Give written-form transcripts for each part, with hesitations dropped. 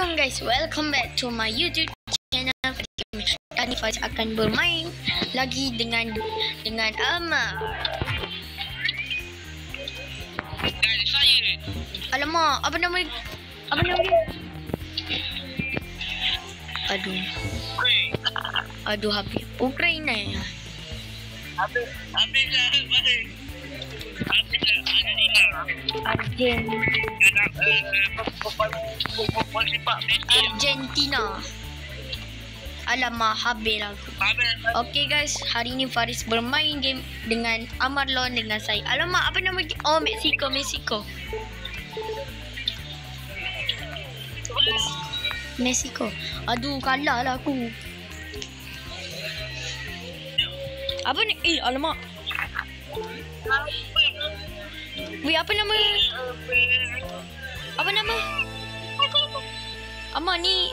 Assalamualaikum guys, welcome back to my YouTube channel. Kali ini Faiz akan bermain lagi dengan Amar. Alamak, apa nama dia? Aduh habis Ukraina ya. Habis Argentina. Alamak, habis aku. Okay guys, hari ni Faris bermain game dengan Amar lawan dengan saya. Alamak, apa nama? Oh, Mexico. Aduh, kalah lah aku. Apa ni? Alamak. Weh, apa nama? Amar ni.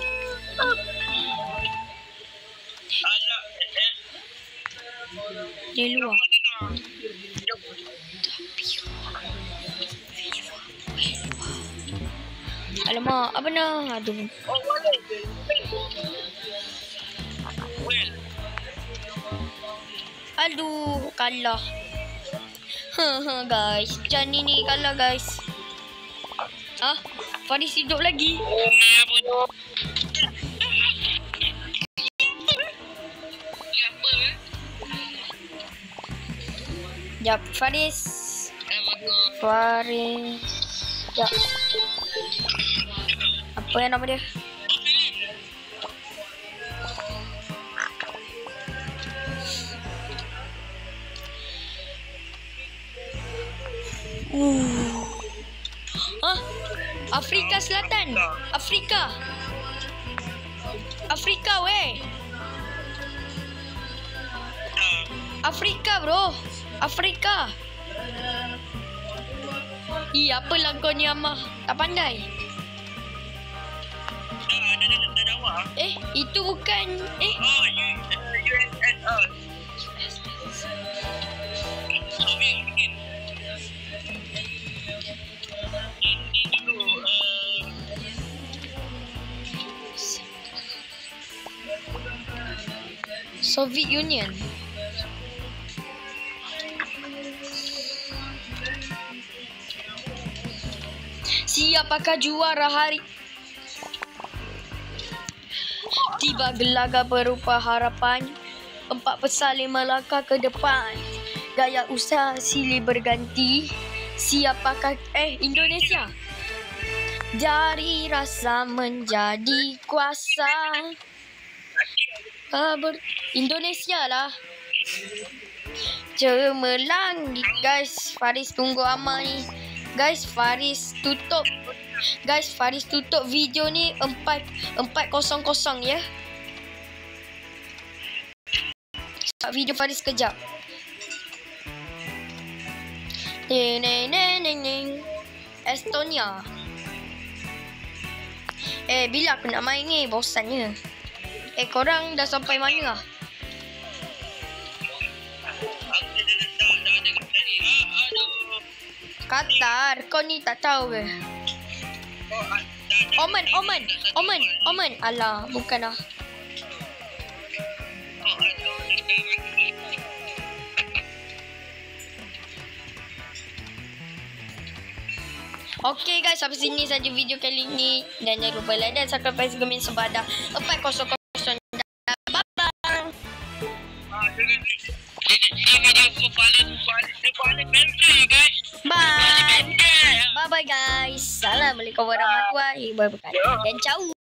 Dia luar. Alamak, apa nak? Aduh, kalah. Guys, macam ni kalah guys. Faris hidup lagi. Jap, Faris. Jap. Apa yang nama dia? Afrika Selatan. Afrika weh. Afrika bro. Afrika. Apa lah kau ni Amar? Tak pandai. Itu bukan. Soviet Union. Siapakah juara hari? Tiba gelagar berupa harapan, 4 pesalin melangkah ke depan. Gaya usaha silih berganti. Siapakah Indonesia? Dari rasa menjadi kuasa. Indonesia lah. Cemerlang guys. Faris tunggu Amar ni. Guys, Faris tutup video ni 4:00 ya. Start video Faris kejap. Estonia. Bila aku nak main ni? Bosannya. Korang dah sampai mana lah? Qatar, kau ni tak tahu ke? Oman. Alah, bukan lah. Okay guys, sampai sini saja video kali ini. Dan jangan lupa like dan subscribe Faiz Gaming sebab dah 400. Bye. Bye guys. Assalamualaikum warahmatullahi wabarakatuh. Dan ciao.